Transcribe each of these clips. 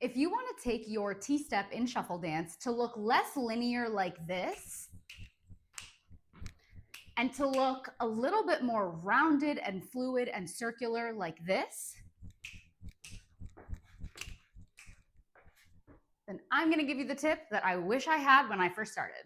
If you want to take your T-step in shuffle dance to look less linear like this, and to look a little bit more rounded and fluid and circular like this, then I'm going to give you the tip that I wish I had when I first started.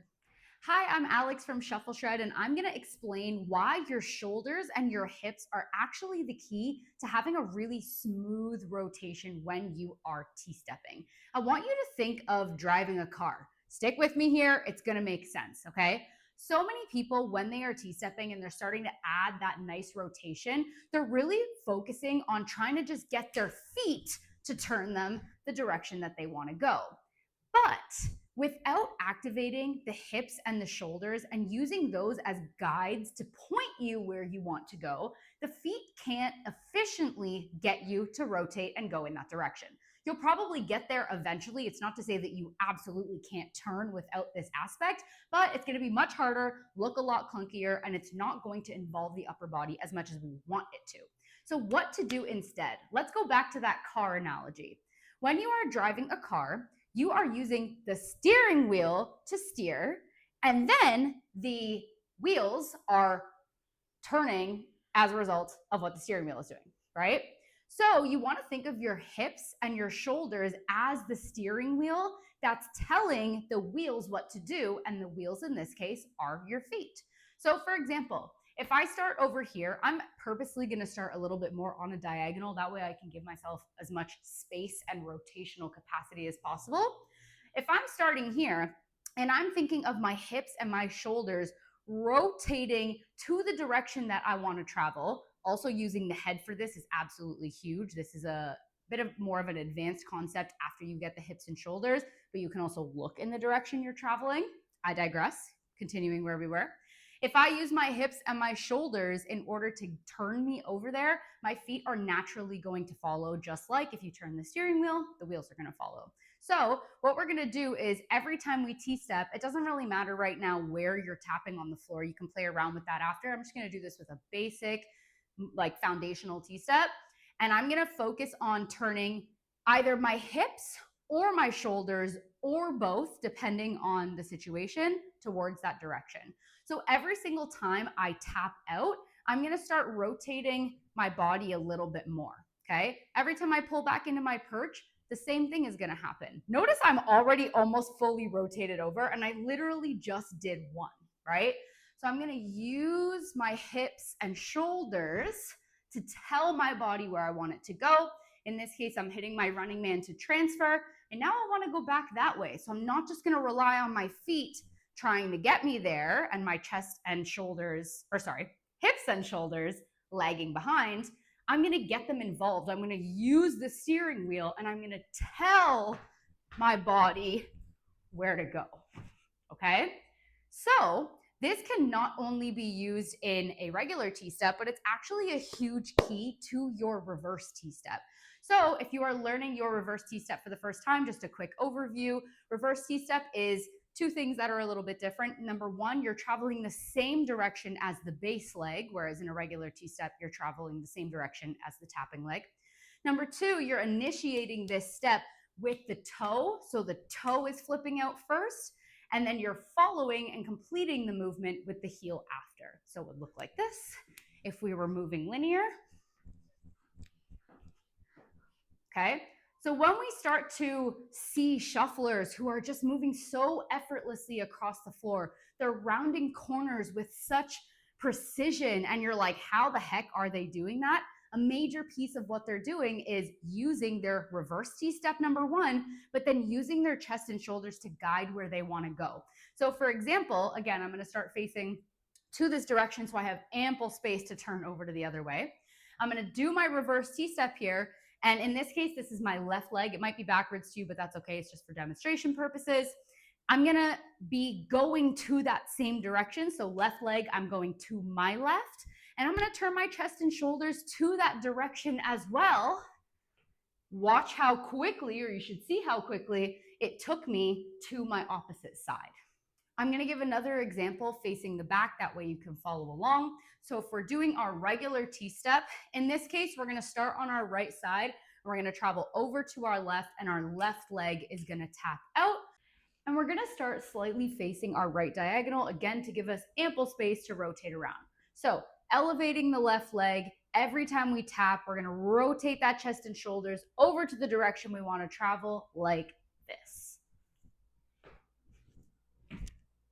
Hi, I'm Alex from Shuffle Shred, and I'm going to explain why your shoulders and your hips are actually the key to having a really smooth rotation when you are T-stepping. I want you to think of driving a car. Stick with me here. It's going to make sense, okay? So many people, when they are T-stepping and they're starting to add that nice rotation, they're really focusing on trying to just get their feet to turn them the direction that they want to go. But without activating the hips and the shoulders and using those as guides to point you where you want to go, the feet can't efficiently get you to rotate and go in that direction. You'll probably get there eventually. It's not to say that you absolutely can't turn without this aspect, but it's going to be much harder, look a lot clunkier, and it's not going to involve the upper body as much as we want it to. So what to do instead? Let's go back to that car analogy. When you are driving a car, you are using the steering wheel to steer, and then the wheels are turning as a result of what the steering wheel is doing, right? So you want to think of your hips and your shoulders as the steering wheel that's telling the wheels what to do, and the wheels in this case are your feet. So for example, if I start over here, I'm purposely going to start a little bit more on a diagonal. That way I can give myself as much space and rotational capacity as possible. If I'm starting here and I'm thinking of my hips and my shoulders rotating to the direction that I want to travel, also using the head for this is absolutely huge. This is a bit of more of an advanced concept after you get the hips and shoulders, but you can also look in the direction you're traveling. I digress, continuing where we were. If I use my hips and my shoulders in order to turn me over there, my feet are naturally going to follow, just like if you turn the steering wheel, the wheels are going to follow. So what we're going to do is every time we T-step, it doesn't really matter right now where you're tapping on the floor. You can play around with that after. I'm just going to do this with a basic, like foundational T-step. And I'm going to focus on turning either my hips or my shoulders or both, depending on the situation, towards that direction. So every single time I tap out, I'm going to start rotating my body a little bit more, okay? Every time I pull back into my perch, the same thing is going to happen. Notice I'm already almost fully rotated over, and I literally just did one, right? So I'm going to use my hips and shoulders to tell my body where I want it to go. In this case, I'm hitting my running man to transfer, and now I want to go back that way. So I'm not just going to rely on my feet trying to get me there and my chest and shoulders, hips and shoulders lagging behind. I'm going to get them involved. I'm going to use the steering wheel, and I'm going to tell my body where to go, okay? So this can not only be used in a regular T-step, but it's actually a huge key to your reverse T-step. So if you are learning your reverse T-step for the first time, just a quick overview, reverse T-step is two things that are a little bit different. Number one, you're traveling the same direction as the base leg, whereas in a regular T-step, you're traveling the same direction as the tapping leg. Number two, you're initiating this step with the toe. So the toe is flipping out first, and then you're following and completing the movement with the heel after. So it would look like this if we were moving linear. Okay. So when we start to see shufflers who are just moving so effortlessly across the floor, they're rounding corners with such precision, and you're like, how the heck are they doing that? A major piece of what they're doing is using their reverse T-step, number one, but then using their chest and shoulders to guide where they want to go. So for example, again, I'm going to start facing to this direction so I have ample space to turn over to the other way. I'm going to do my reverse T-step here. And in this case, this is my left leg. It might be backwards too, but that's okay. It's just for demonstration purposes. I'm going to be going to that same direction. So left leg, I'm going to my left. And I'm going to turn my chest and shoulders to that direction as well. Watch how quickly, or you should see how quickly, it took me to my opposite side. I'm going to give another example facing the back. That way you can follow along. So if we're doing our regular T-step, in this case, we're going to start on our right side. We're gonna travel over to our left, and our left leg is gonna tap out. And we're gonna start slightly facing our right diagonal, again, to give us ample space to rotate around. So elevating the left leg, every time we tap, we're gonna rotate that chest and shoulders over to the direction we wanna travel, like this.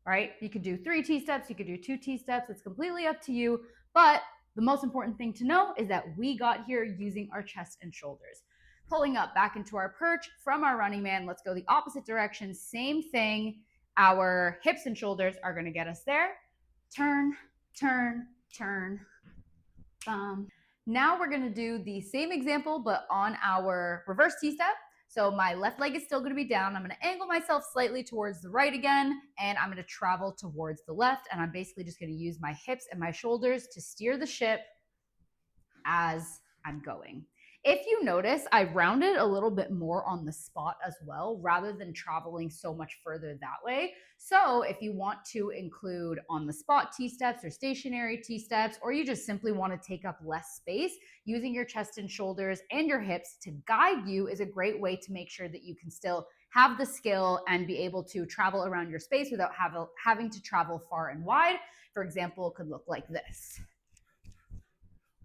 Right? You could do 3 T-steps, you could do 2 T-steps, it's completely up to you, but the most important thing to know is that we got here using our chest and shoulders. Pulling up back into our perch from our running man, let's go the opposite direction, same thing. Our hips and shoulders are gonna get us there. Turn, turn, turn, Now we're gonna do the same example, but on our reverse T-step. So my left leg is still gonna be down. I'm gonna angle myself slightly towards the right again, and I'm gonna travel towards the left, and I'm basically just gonna use my hips and my shoulders to steer the ship as I'm going. If you notice, I rounded a little bit more on the spot as well, rather than traveling so much further that way. So if you want to include on the spot T-steps or stationary T-steps, or you just simply want to take up less space, using your chest and shoulders and your hips to guide you is a great way to make sure that you can still have the skill and be able to travel around your space without having to travel far and wide. For example, it could look like this.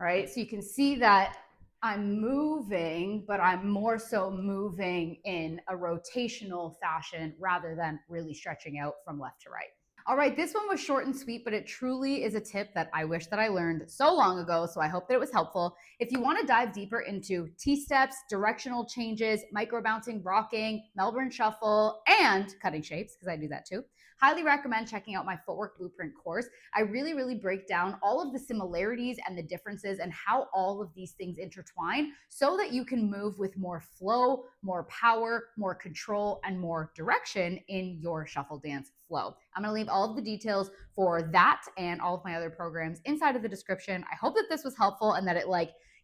All right, so you can see that I'm moving, but I'm more so moving in a rotational fashion rather than really stretching out from left to right. All right, this one was short and sweet, but it truly is a tip that I wish that I learned so long ago, so I hope that it was helpful. If you want to dive deeper into T-steps, directional changes, micro-bouncing, rocking, Melbourne shuffle, and cutting shapes, because I do that too, highly recommend checking out my Footwork Blueprint course. I really break down all of the similarities and the differences and how all of these things intertwine so that you can move with more flow, more power, more control, and more direction in your shuffle dance flow. I'm gonna leave all of the details for that and all of my other programs inside of the description. I hope that this was helpful and that it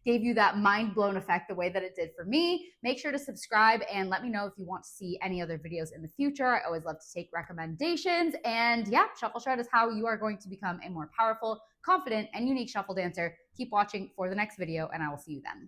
gave you that mind-blown effect the way that it did for me. Make sure to subscribe and let me know if you want to see any other videos in the future. I always love to take recommendations. And yeah, Shuffle Shred is how you are going to become a more powerful, confident, and unique shuffle dancer. Keep watching for the next video, and I will see you then.